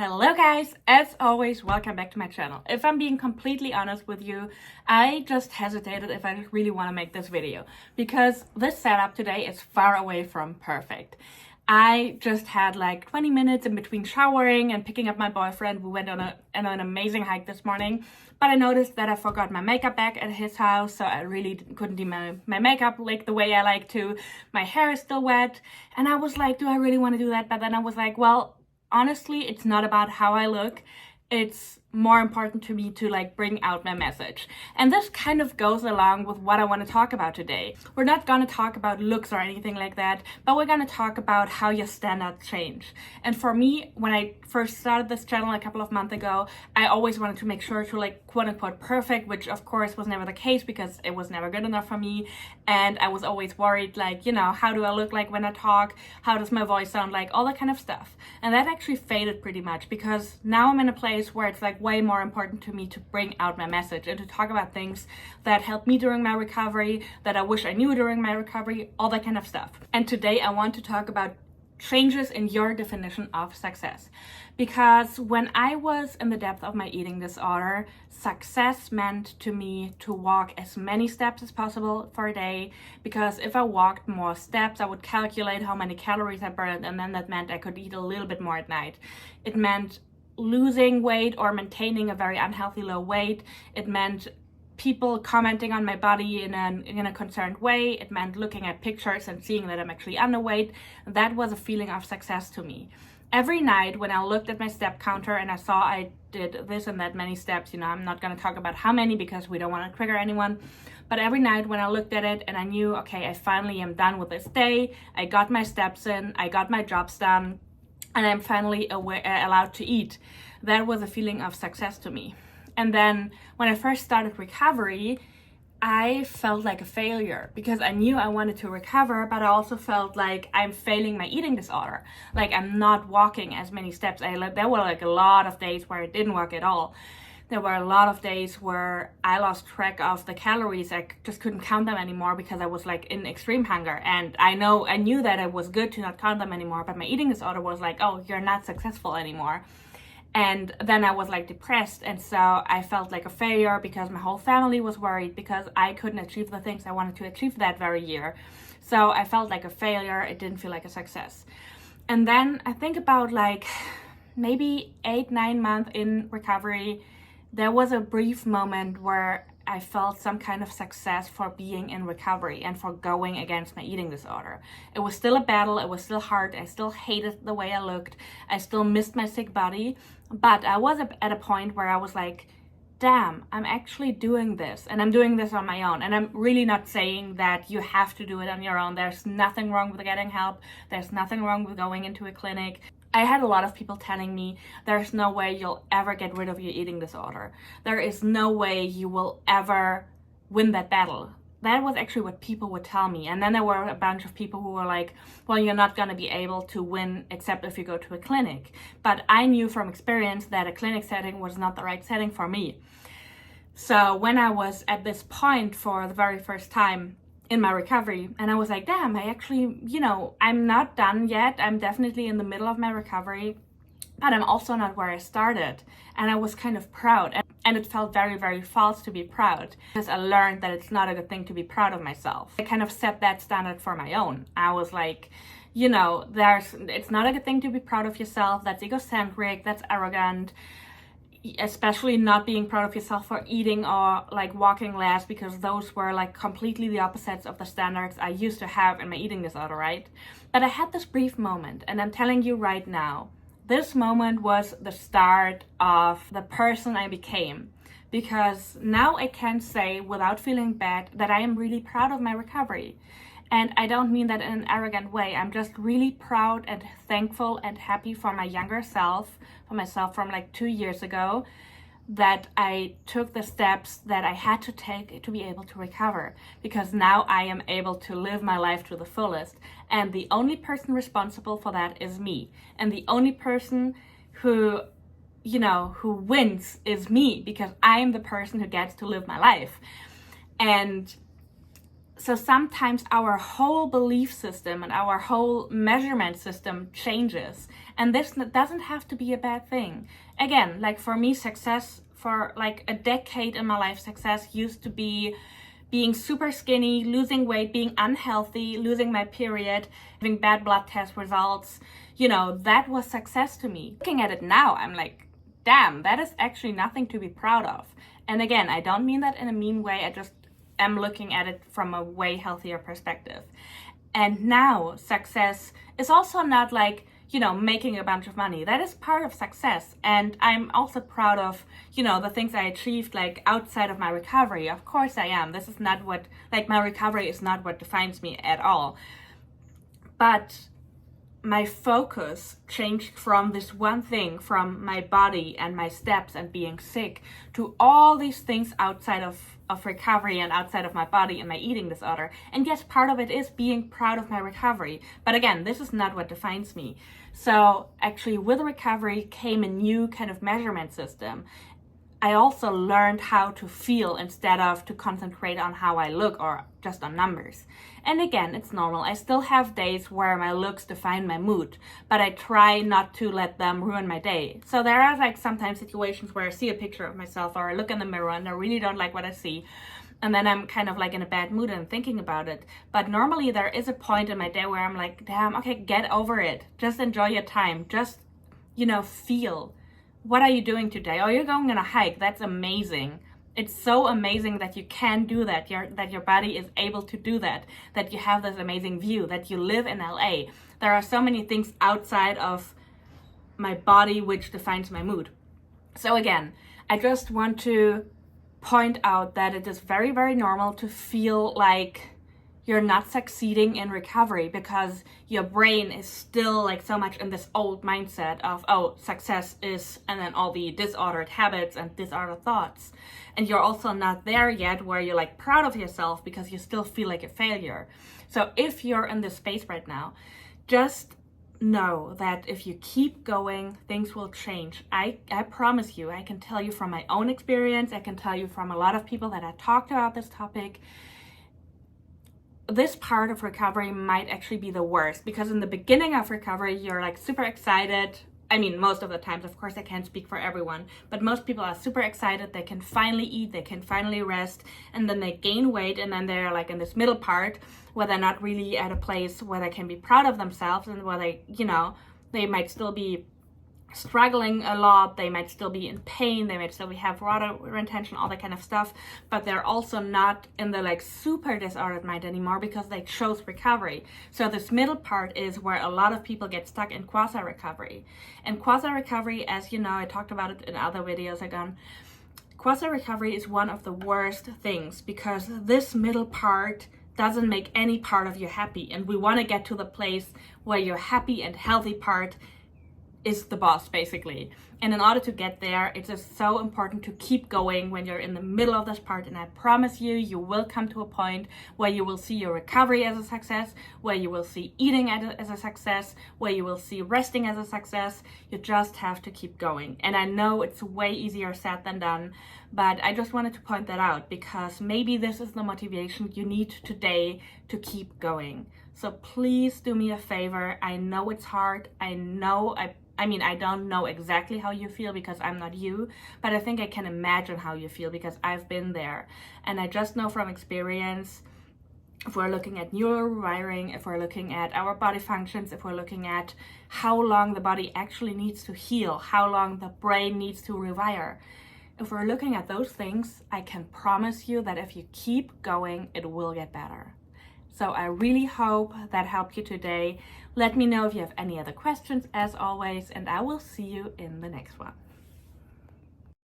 Hello guys, as always, welcome back to my channel. If I'm being completely honest with you, I just hesitated if I really want to make this video because this setup today is far away from perfect. I just had like 20 minutes in between showering and picking up my boyfriend. We went on an amazing hike this morning, but I noticed that I forgot my makeup bag at his house, so I really couldn't do my makeup like the way I like to. My hair is still wet, and I was like, do I really want to do that? But then I was like, well, honestly, it's not about how I look. It's more important to me to like bring out my message. And this kind of goes along with what I want to talk about today. We're not going to talk about looks or anything like that, but we're going to talk about how your standards change. And for me, when I first started this channel a couple of months ago, I always wanted to make sure to like quote unquote perfect, which of course was never the case because it was never good enough for me. And I was always worried, like, you know, how do I look like when I talk? How does my voice sound like? All that kind of stuff. And that actually faded pretty much because now I'm in a place where it's like way more important to me to bring out my message and to talk about things that helped me during my recovery, that I wish I knew during my recovery, all that kind of stuff. And today I want to talk about changes in your definition of success. Because when I was in the depth of my eating disorder, success meant to me to walk as many steps as possible for a day, because if I walked more steps, I would calculate how many calories I burned, and then that meant I could eat a little bit more at night. It meant losing weight or maintaining a very unhealthy low weight. It meant people commenting on my body in a concerned way. It meant looking at pictures and seeing that I'm actually underweight. That was a feeling of success to me. Every night when I looked at my step counter and I saw I did this and that many steps, you know, I'm not going to talk about how many because we don't want to trigger anyone, but every night when I looked at it and I knew, okay, I finally am done with this day, I got my steps in, I got my jobs done, and I'm finally allowed to eat. That was a feeling of success to me. And then when I first started recovery, I felt like a failure because I knew I wanted to recover, but I also felt like I'm failing my eating disorder. Like I'm not walking as many steps. There were like a lot of days where I didn't walk at all. There were a lot of days where I lost track of the calories. I just couldn't count them anymore because I was like in extreme hunger. And I knew that it was good to not count them anymore, but my eating disorder was like, oh, you're not successful anymore. And then I was like depressed. And so I felt like a failure because my whole family was worried because I couldn't achieve the things I wanted to achieve that very year. So I felt like a failure. It didn't feel like a success. And then I think about like maybe 8-9 months in recovery, there was a brief moment where I felt some kind of success for being in recovery and for going against my eating disorder. It was still a battle. It was still hard. I still hated the way I looked. I still missed my sick body. But I was at a point where I was like, damn, I'm actually doing this. And I'm doing this on my own. And I'm really not saying that you have to do it on your own. There's nothing wrong with getting help. There's nothing wrong with going into a clinic. I had a lot of people telling me there's no way you'll ever get rid of your eating disorder. There is no way you will ever win that battle. That was actually what people would tell me. And then there were a bunch of people who were like, well, you're not going to be able to win except if you go to a clinic. But I knew from experience that a clinic setting was not the right setting for me. So when I was at this point for the very first time in my recovery, and I was like, damn, I actually, you know, I'm not done yet. I'm definitely in the middle of my recovery, but I'm also not where I started. And I was kind of proud. And it felt very, very false to be proud because I learned that it's not a good thing to be proud of myself. I kind of set that standard for my own. I was like, you know, it's not a good thing to be proud of yourself. That's egocentric. That's arrogant. Especially not being proud of yourself for eating or like walking less, because those were like completely the opposites of the standards I used to have in my eating disorder, right? But I had this brief moment, and I'm telling you right now, this moment was the start of the person I became, because now I can say without feeling bad that I am really proud of my recovery. And I don't mean that in an arrogant way. I'm just really proud and thankful and happy for my younger self, for myself from like 2 years ago, that I took the steps that I had to take to be able to recover. Because now I am able to live my life to the fullest. And the only person responsible for that is me. And the only person who wins is me, because I am the person who gets to live my life. And So sometimes our whole belief system and our whole measurement system changes. And this doesn't have to be a bad thing. Again, like for me, success for like a decade in my life, success used to be being super skinny, losing weight, being unhealthy, losing my period, having bad blood test results. That was success to me. Looking at it now, I'm like, damn, that is actually nothing to be proud of. And again, I don't mean that in a mean way. I just am looking at it from a way healthier perspective. And now success is also not like, making a bunch of money. That is part of success. And I'm also proud of, the things I achieved like outside of my recovery. Of course I am. This is not what, like my recovery is not what defines me at all. But my focus changed from this one thing, from my body and my steps and being sick, to all these things outside of recovery and outside of my body and my eating disorder. And yes, part of it is being proud of my recovery. But again, this is not what defines me. So actually with recovery came a new kind of measurement system. I also learned how to feel instead of to concentrate on how I look or just on numbers. And again, it's normal. I still have days where my looks define my mood, but I try not to let them ruin my day. So there are like sometimes situations where I see a picture of myself or I look in the mirror and I really don't like what I see. And then I'm kind of like in a bad mood and thinking about it. But normally there is a point in my day where I'm like, damn, okay, get over it. Just enjoy your time. Just, feel. What are you doing today? Oh, you're going on a hike. That's amazing. It's so amazing that you can do that, that your body is able to do that you have this amazing view, that you live in LA. There are so many things outside of my body which defines my mood. So again, I just want to point out that it is very, very normal to feel like you're not succeeding in recovery because your brain is still like so much in this old mindset of, oh, success is, and then all the disordered habits and disordered thoughts. And you're also not there yet where you're like proud of yourself because you still feel like a failure. So if you're in this space right now, just know that if you keep going, things will change. I promise you. I can tell you from my own experience. I can tell you from a lot of people that I talked about this topic. This part of recovery might actually be the worst because in the beginning of recovery, you're like super excited. I mean, most of the times, of course, I can't speak for everyone, but most people are super excited. They can finally eat, they can finally rest, and then they gain weight, and then they're like in this middle part where they're not really at a place where they can be proud of themselves and where they, they might still be struggling a lot, they might still be in pain, they might still have water retention, all that kind of stuff, but they're also not in the like super disordered mind anymore because they chose recovery. So this middle part is where a lot of people get stuck in quasi recovery. And quasi recovery, as you know, I talked about it in other videos I've done, quasi recovery is one of the worst things because this middle part doesn't make any part of you happy, and we want to get to the place where your happy and healthy part is the boss, basically. And in order to get there, it's just so important to keep going when you're in the middle of this part. And I promise you, you will come to a point where you will see your recovery as a success, where you will see eating as a success, where you will see resting as a success. You just have to keep going. And I know it's way easier said than done, but I just wanted to point that out because maybe this is the motivation you need today to keep going. So please do me a favor. I know it's hard. I know I mean, I don't know exactly how you feel because I'm not you, but I think I can imagine how you feel because I've been there. And I just know from experience, if we're looking at neurowiring, if we're looking at our body functions, if we're looking at how long the body actually needs to heal, how long the brain needs to rewire, if we're looking at those things, I can promise you that if you keep going, it will get better. So I really hope that helped you today. Let me know if you have any other questions as always, and I will see you in the next one.